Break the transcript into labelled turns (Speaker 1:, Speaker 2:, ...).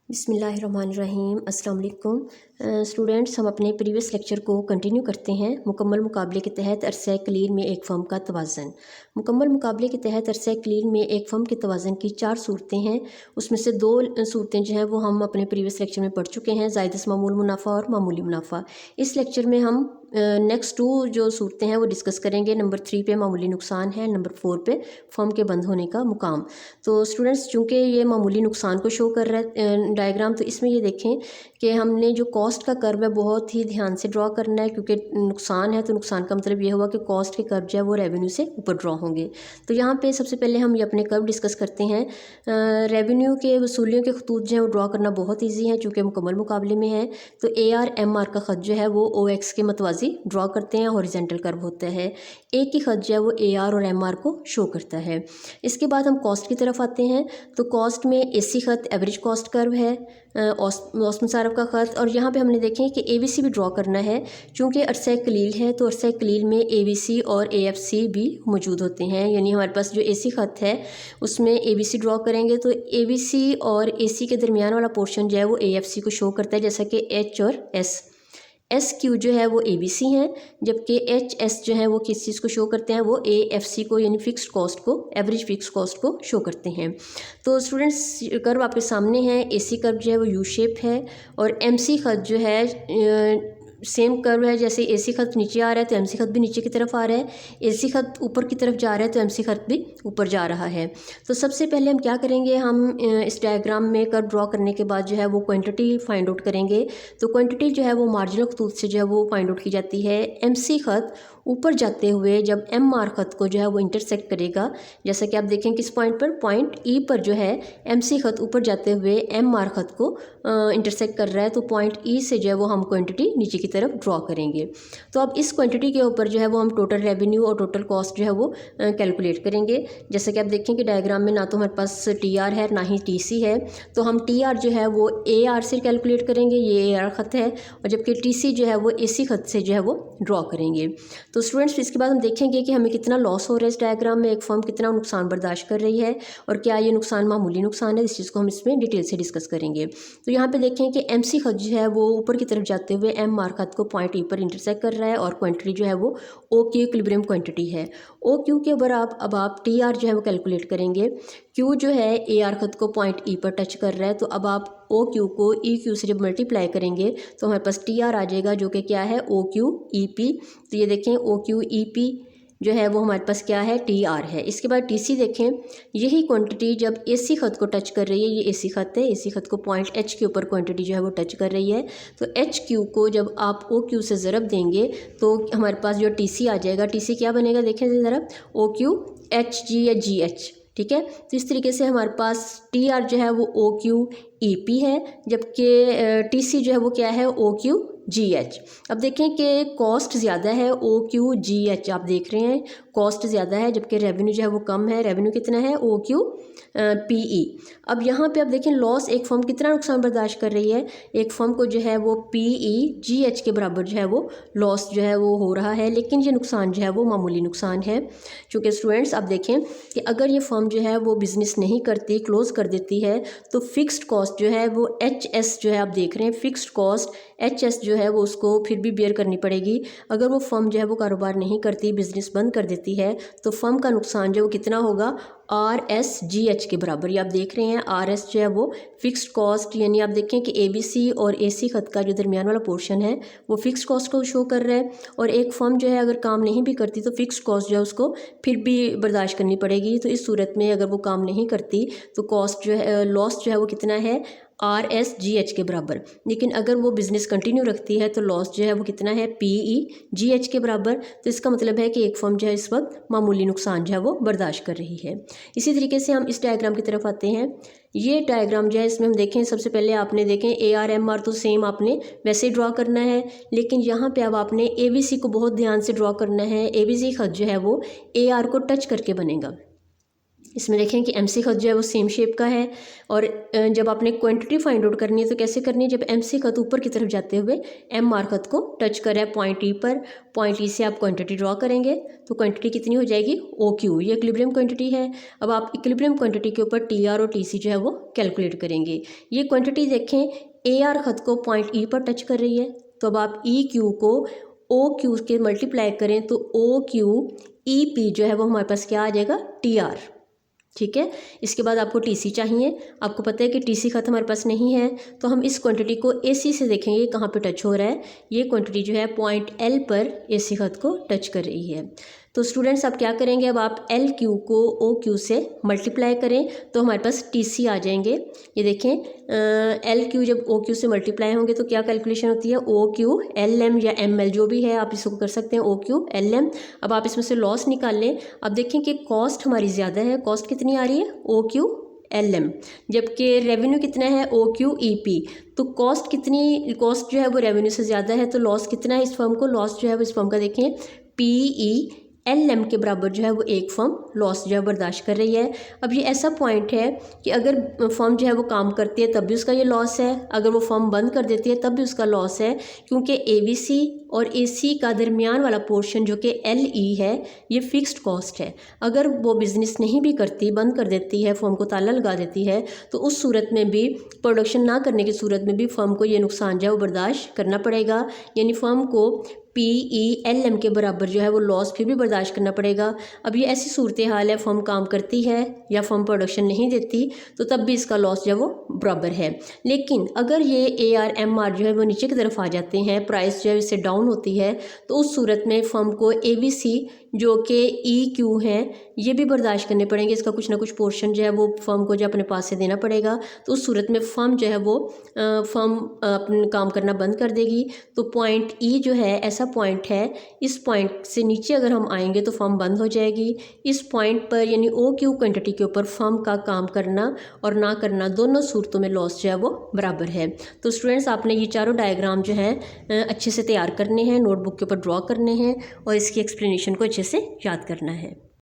Speaker 1: बिस्मिल्लाहिर्रहमानिर्रहीम। अस्सलाम वालेकुम स्टूडेंट्स, हम अपने प्रीवियस लेक्चर को कंटिन्यू करते हैं। मुकम्मल मुकाबले के तहत अरसा कलील में एक फ़र्म का तवाज़न। मुकम्मल मुकाबले के तहत अरसा कलील में एक फ़र्म के तवाज़न की 4 सूरतें हैं। उसमें से 2 सूरतें जो हैं वो हम अपने प्रीवियस लेक्चर में पढ़ चुके हैं, ज़ायदस मामूल मुनाफ़ा और मामूली मुनाफ़ा। इस लेक्चर में हम नेक्स्ट 2 जो सूरतें हैं वो डिस्कस करेंगे। नंबर 3 पे मामूली नुकसान है, नंबर 4 पे फ़र्म के बंद होने का मुकाम। तो स्टूडेंट्स, चूँकि ये मामूली नुकसान को शो कर रहा है डायग्राम, तो इसमें ये देखें कि हमने जो कॉस्ट का कर्व है बहुत ही ध्यान से ड्रॉ करना है, क्योंकि नुकसान है तो नुकसान का मतलब ये हुआ कि कॉस्ट के कर्व जो है वो रेवेन्यू से ऊपर ड्रॉ होंगे। तो यहाँ पे सबसे पहले हम ये अपने कर्व डिस्कस करते हैं। रेवेन्यू के वसूलियों के खतूत जो है वो ड्रॉ करना बहुत ईजी है, चूँकि मुकम्मल मुकाबले में है। तो AR/MR का ख़त जो है वो OX के मतवाजी ड्रॉ करते हैं, हॉरिजॉन्टल कर्व होता है। एक ही ख़त जो है वो AR और MR को शो करता है। इसके बाद हम कॉस्ट की तरफ आते हैं। तो कॉस्ट में AC ख़त एवरेज कॉस्ट कर्व है, औसत मुसारफ का ख़त, और यहाँ पे हमने देखें कि ABC भी ड्रॉ करना है। चूँकि अरसा कलील है तो अरसा कलील में ABC और AFC भी मौजूद होते हैं, यानी हमारे पास जो AC ख़त है उसमें ABC ड्रॉ करेंगे तो ABC और AC के दरमियान वाला पोर्शन जो है वो AFC को शो करता है, जैसा कि H और SQ जो है वो ABC हैं, जबकि HS जो है वो किस चीज़ को शो करते हैं, वो AFC को, यानी फ़िक्स्ड कॉस्ट को, एवरेज फ़िक्स्ड कॉस्ट को शो करते हैं। तो स्टूडेंट्स, कर्व आपके सामने है। AC कर्व जो है वो यू शेप है, और MC ख़त जो है सेम कर्व है। जैसे AC ख़त नीचे आ रहा है तो MC ख़त भी नीचे की तरफ आ रहा है, AC ख़त ऊपर की तरफ जा रहा है तो MC ख़त भी ऊपर जा रहा है। तो सबसे पहले हम क्या करेंगे, हम इस डायग्राम में कर्व ड्रॉ करने के बाद जो है वो क्वांटिटी फाइंड आउट करेंगे। तो क्वांटिटी जो है वो मार्जिनल खतूत से जो है वो फाइंड आउट की जाती है। MC ख़त ऊपर जाते हुए जब MR ख़त को जो है वो इंटरसेक्ट करेगा, जैसा कि आप देखें किस पॉइंट पर, पॉइंट E पर जो है MC ख़त ऊपर जाते हुए MR ख़त को इंटरसेक्ट कर रहा है, तो पॉइंट E से जो है वो हम क्वांटिटी नीचे की तरफ ड्रॉ करेंगे। तो अब इस क्वांटिटी के ऊपर जो है वो हम टोटल रेवेन्यू और टोटल कॉस्ट जो है वो कैलकुलेट करेंगे। जैसे कि आप देखें कि डायग्राम में ना तो हमारे पास TR है ना ही TC है, तो हम TR जो है वो AR से कैलकुलेट करेंगे, ये AR ख़त है, और जबकि TC जो है वो AC ख़त से जो है वो ड्रॉ करेंगे। तो स्टूडेंट्स, इसके बाद हम देखेंगे कि हमें कितना लॉस हो रहा है इस डायग्राम में, एक फर्म कितना नुकसान बर्दाश्त कर रही है, और क्या ये नुकसान मामूली नुकसान है। इस चीज़ को हम इसमें डिटेल से डिस्कस करेंगे। तो यहाँ पे देखें कि MC ख़त जो है वो ऊपर की तरफ जाते हुए MR ख़त को पॉइंट E पर इंटरसेक्ट कर रहा है, और क्वांटिटी जो है वो OQ इक्विलिब्रियम क्वांटिटी है। OQ के ऊपर अब आप TR जो है वो कैलकुलेट करेंगे। Q जो है AR ख़त को पॉइंट E पर टच कर रहा है, तो अब आप OQ को EQ से जब मल्टीप्लाई करेंगे तो हमारे पास TR आ जाएगा, जो कि क्या है, OQEP। तो ये देखें OQEP जो है वो हमारे पास क्या है, TR है। इसके बाद TC देखें, यही क्वांटिटी जब AC ख़त को टच कर रही है, ये AC ख़त है, AC ख़त को पॉइंट H के ऊपर क्वांटिटी जो है वो टच कर रही है, तो HQ को जब आप OQ से ज़रब देंगे तो हमारे पास जो TC आ जाएगा। TC क्या बनेगा, देखें ज़रा, OQHG या GH, ठीक है। तो इस तरीके से हमारे पास TR जो है वो OQEP है, जबकि TC जो है वो क्या है, OQGH। अब देखें कि कॉस्ट ज़्यादा है, OQGH आप देख रहे हैं कॉस्ट ज़्यादा है, जबकि रेवेन्यू जो है वो कम है। रेवेन्यू कितना है, OQPE। अब यहाँ पे आप देखें लॉस, एक फर्म कितना नुकसान बर्दाश्त कर रही है, एक फर्म को जो है वो PEGH के बराबर जो है वो लॉस जो है वो हो रहा है, लेकिन ये नुकसान जो है वो मामूली नुकसान है। चूँकि स्टूडेंट्स, आप देखें कि अगर ये फर्म जो है वो बिज़नेस नहीं करती, क्लोज़ कर देती है, तो फिक्स्ड कॉस्ट जो है वो HS जो है आप देख रहे हैं, फिक्स्ड कॉस्ट HS जो है वो उसको फिर भी बेयर करनी पड़ेगी। अगर वो फर्म जो है वो कारोबार नहीं करती, बिज़नेस बंद कर देती है, तो फर्म का नुकसान जो है वो कितना होगा, RSGH के बराबर। ये आप देख रहे हैं RS जो है वो फिक्स्ड कॉस्ट, यानी आप देखें कि ABC और AC ख़त का जो दरमियान वाला पोर्शन है वो फिक्स्ड कॉस्ट को शो कर रहा है, और एक फर्म जो है अगर काम नहीं भी करती तो फिक्स्ड कॉस्ट जो है उसको फिर भी बर्दाश्त करनी पड़ेगी। तो इस सूरत में अगर वो काम नहीं करती तो कॉस्ट जो है, लॉस जो है वो कितना है, RSGH के बराबर। लेकिन अगर वो बिज़नेस कंटिन्यू रखती है तो लॉस जो है वो कितना है, PEGH के बराबर। तो इसका मतलब है कि एक फर्म जो है इस वक्त मामूली नुकसान जो है वो बर्दाश्त कर रही है। इसी तरीके से हम इस डायग्राम की तरफ आते हैं। ये डायग्राम जो है इसमें हम देखें, सबसे पहले आपने देखें AR/MR तो सेम आपने वैसे ही ड्रॉ करना है, लेकिन यहाँ पे अब आपने ABC को बहुत ध्यान से ड्रॉ करना है। ABC ख़त जो है वो AR को टच करके बनेगा। इसमें देखें कि MC खत जो है वो सेम शेप का है और जब आपने क्वांटिटी फाइंड आउट करनी है तो कैसे करनी है, जब MC खत ऊपर की तरफ जाते हुए MR खत को टच कर रहा है पॉइंट E पर, पॉइंट E से आप क्वांटिटी ड्रॉ करेंगे तो क्वांटिटी कितनी हो जाएगी OQ, ये इक्विलिब्रियम क्वांटिटी है। अब आप इक्विलिब्रियम क्वांटिटी के ऊपर TR और TC जो है वो कैलकुलेट करेंगे। ये क्वांटिटी देखें AR खत को पॉइंट E पर टच कर रही है, तो अब आप EQ को OQ के मल्टीप्लाई करें तो OQ EP जो है वो हमारे पास क्या आ जाएगा TR, ठीक है। इसके बाद आपको TC चाहिए, आपको पता है कि TC खत हमारे पास नहीं है तो हम इस क्वांटिटी को AC से देखेंगे कहाँ पे टच हो रहा है। ये क्वांटिटी जो है पॉइंट L पर AC खत को टच कर रही है। तो स्टूडेंट्स आप क्या करेंगे, अब आप LQ को OQ से मल्टीप्लाई करें तो हमारे पास TC आ जाएंगे। ये देखें LQ जब OQ से मल्टीप्लाई होंगे तो क्या कैलकुलेशन होती है, OQ LM या ML जो भी है आप इसको कर सकते हैं, OQ LM। अब आप इसमें से लॉस निकाल लें। अब देखें कि कॉस्ट हमारी ज़्यादा है, कॉस्ट कितनी आ रही है OQ LM, जबकि रेवेन्यू कितना है OQ EP। तो कॉस्ट कितनी, कॉस्ट जो है वो रेवेन्यू से ज़्यादा है तो लॉस कितना है इस फर्म को, लॉस जो है वो इस फर्म का देखें PE LM के बराबर जो है वो एक फर्म लॉस जो है बर्दाश्त कर रही है। अब ये ऐसा पॉइंट है कि अगर फर्म जो है वो काम करती है तब भी उसका ये लॉस है, अगर वो फर्म बंद कर देती है तब भी उसका लॉस है, क्योंकि ABC और AC का दरमियान वाला पोर्शन जो कि LE है ये फिक्स्ड कॉस्ट है। अगर वो बिज़नेस नहीं भी करती, बंद कर देती है, फर्म को ताला लगा देती है, तो उस सूरत में भी, प्रोडक्शन ना करने की सूरत में भी फर्म को ये नुकसान जो है वो बर्दाश्त करना पड़ेगा। यानी फर्म को PE LM के बराबर जो है वो लॉस फिर भी बर्दाश्त करना पड़ेगा। अब ये ऐसी सूरत हाल है, फर्म काम करती है या फर्म प्रोडक्शन नहीं देती तो तब भी इसका लॉस जो है वो बराबर है। लेकिन अगर ये AR MR जो है वो नीचे की तरफ आ जाते हैं, प्राइस जो है इससे डाउन होती है, तो उस सूरत में फर्म को ABC जो कि EQ हैं ये भी बर्दाश्त करने पड़ेंगे। इसका कुछ ना कुछ पोर्शन जो है वो फर्म को जो अपने पास से देना पड़ेगा। तो उस सूरत में फर्म जो है वो फर्म अपना काम करना बंद कर देगी। तो पॉइंट E जो है ऐसा पॉइंट है, इस पॉइंट से नीचे अगर हम आएंगे तो फर्म बंद हो जाएगी। इस पॉइंट पर यानी OQ क्वांटिटी के ऊपर फर्म का काम करना और ना करना दोनों सूरतों में लॉस जो है वो बराबर है। तो स्टूडेंट्स आपने ये चारों डायग्राम जो है अच्छे से तैयार करने हैं, नोटबुक के ऊपर ड्रॉ करने हैं और इसकी एक्सप्लेनेशन को अच्छे से याद करना है।